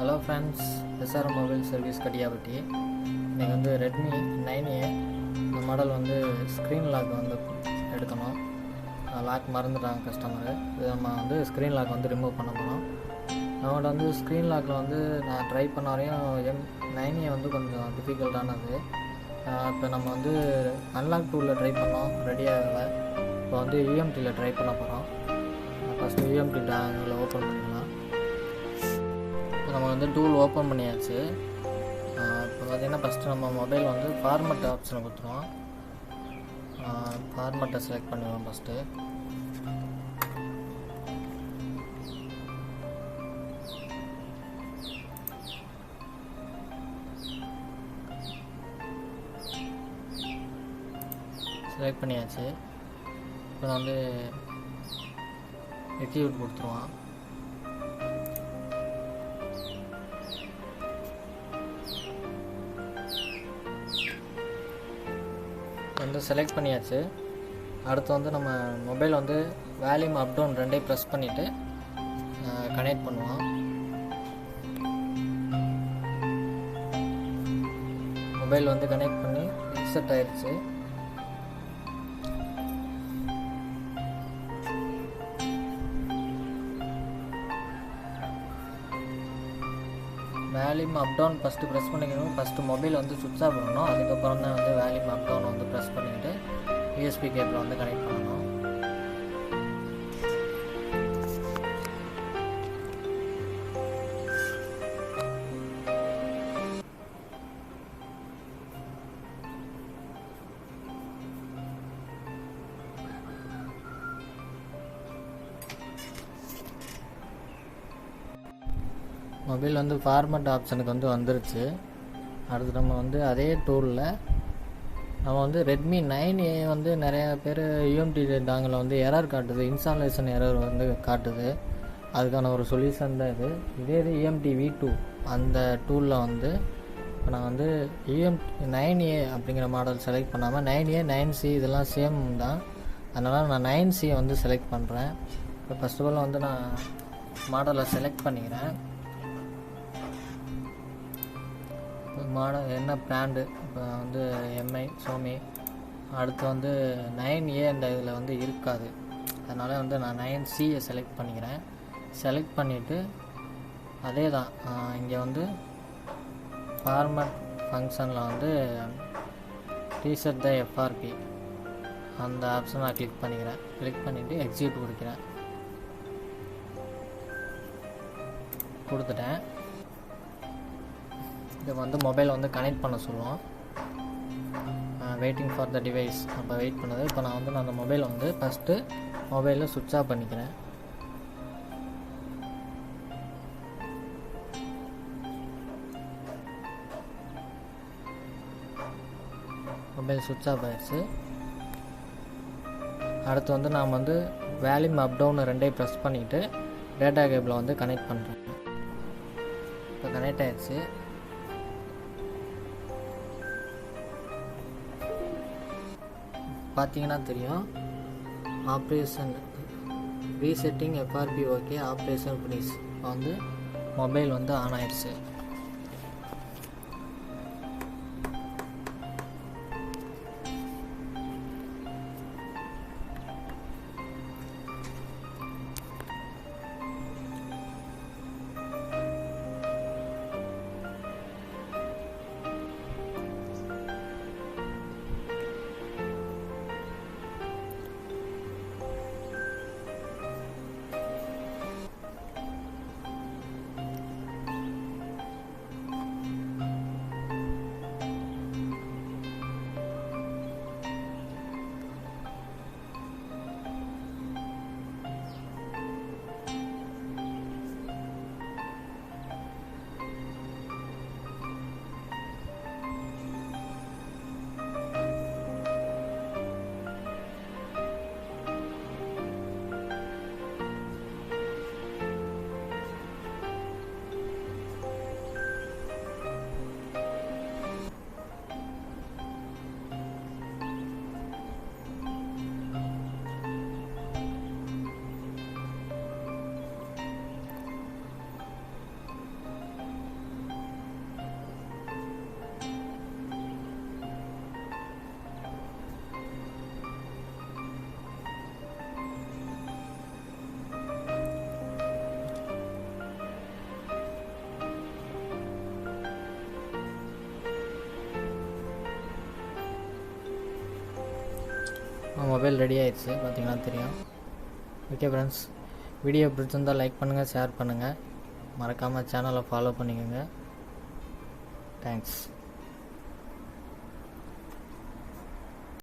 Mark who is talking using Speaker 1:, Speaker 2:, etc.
Speaker 1: Hello friends, SR mobile service Kadiyapatti. இன்றைக்கி வந்து Redmi 9A இந்த மாடல் வந்து ஸ்க்ரீன் லாக் வந்து எடுக்கணும். லாக் மறந்துட்டாங்க கஸ்டமரு. இது நம்ம வந்து ஸ்க்ரீன் லாக் வந்து ரிமூவ் பண்ண போகிறோம். நம்மகிட்ட வந்து ஸ்க்ரீன் லாக்கில் வந்து நான் ட்ரை பண்ண வரையும் 9A வந்து கொஞ்சம் டிஃபிகல்ட்டானது. இப்போ நம்ம வந்து அன்லாக் டூலில் ட்ரை பண்ணோம், ரெடி ஆகலை. இப்போ வந்து யூஎம்டியில் ட்ரை பண்ண போகிறோம். ஃபஸ்ட்டு யூஎம்டி டேங்கில் ஓப்பன் பண்ணிக்கலாம். இப்போ நம்ம வந்து டூல் ஓப்பன் பண்ணியாச்சு. இப்போ பார்த்திங்கன்னா ஃபஸ்ட்டு நம்ம மொபைல் வந்து ஃபார்மட் ஆப்ஷனை கொடுத்துருவோம். ஃபார்மட்டை செலக்ட் பண்ணுவோம். ஃபஸ்ட்டு செலக்ட் பண்ணியாச்சு. இப்போ வந்து எக்ஸிக்யூட் கொடுத்துருவோம். வந்து செலக்ட் பண்ணியாச்சு. அடுத்து வந்து நம்ம மொபைல் வந்து வால்யூம் அப் டவுன் ரெண்டையும் ப்ரெஸ் பண்ணிவிட்டு கனெக்ட் பண்ணுவோம். மொபைல் வந்து கனெக்ட் பண்ணி ரீசெட் ஆயிடுச்சு. Volume up down first press பண்ணிக்கணும். ஃபஸ்ட்டு மொபைல் வந்து சுவிட்ச் ஆஃப் பண்ணணும். அதுக்கப்புறம் தான் வந்து வால்யூம் அப் டவுன் வந்து ப்ரெஸ் பண்ணிவிட்டு யூஎஸ்பி கேபிள் வந்து கனெக்ட் பண்ணணும். மொபைல் வந்து ஃபார்மட் ஆப்ஷனுக்கு வந்து வந்துருச்சு. அடுத்து நம்ம வந்து அதே டூலில் நம்ம வந்து ரெட்மி 9A வந்து நிறையா பேர் யூஎம்டி டாங்கில் வந்து எரர் காட்டுது, இன்ஸ்டாலேஷன் எரர் வந்து காட்டுது. அதுக்கான ஒரு சொல்யூஷன் தான் இது. இது யூஎம்டி V2 அந்த டூலில் வந்து இப்போ நான் வந்து யூஎம்டி 9A அப்படிங்கிற மாடல் செலக்ட் பண்ணாமல் 9A 9C இதெல்லாம் சேம் தான். அதனால் நான் 9C வந்து செலக்ட் பண்ணுறேன். இப்போ ஃபஸ்ட் ஆஃப் ஆல் வந்து நான் மாடலை செலக்ட் பண்ணிக்கிறேன். மாடல் என்ன பிராண்டு, இப்போ வந்து எம்ஐ, சோமி. அடுத்து வந்து 9A இந்த இதில் வந்து இருக்காது. அதனால் வந்து நான் 9Cயை செலக்ட் பண்ணிக்கிறேன். செலக்ட் பண்ணிவிட்டு அதே தான் இங்கே வந்து ஃபார்மட் ஃபங்க்ஷனில் வந்து ரீசெட் த எஃப்ஆர்பி அந்த ஆப்ஷன் நான் கிளிக் பண்ணிக்கிறேன். கிளிக் பண்ணிவிட்டு எக்ஸிக்யூட் கொடுத்துட்டேன். இதை வந்து மொபைல் வந்து கனெக்ட் பண்ண சொல்லுவோம். Waiting for the device. அப்போ வெயிட் பண்ணுது. இப்போ நான் வந்து அந்த மொபைலை வந்து ஃபஸ்ட்டு மொபைலில் சுவிட்ச் ஆஃப் பண்ணிக்கிறேன். மொபைல் சுவிட்ச் ஆஃப் ஆயிடுச்சு. அடுத்து வந்து நாம் வந்து வால்யூம் அப் டவுன் ரெண்டையும் ப்ரெஸ் பண்ணிவிட்டு டேட்டா கேபிளை வந்து கனெக்ட் பண்ணுறேன். இப்போ கனெக்ட் ஆயிடுச்சு. பார்த்தீங்கன்னா தெரியும், operation resetting FRP okay, operation finish. இப்போ வந்து மொபைல் வந்து ஆன் ஆயிடுச்சு. மொபைல் ரெடி ஆயிடுச்சு, பார்த்தீங்கன்னா தெரியும். ஓகே ஃப்ரெண்ட்ஸ், வீடியோ பிடிச்சிருந்தால் லைக் பண்ணுங்கள், ஷேர் பண்ணுங்கள், மறக்காமல் சேனலை ஃபாலோ பண்ணிக்கோங்க. தேங்க்ஸ்.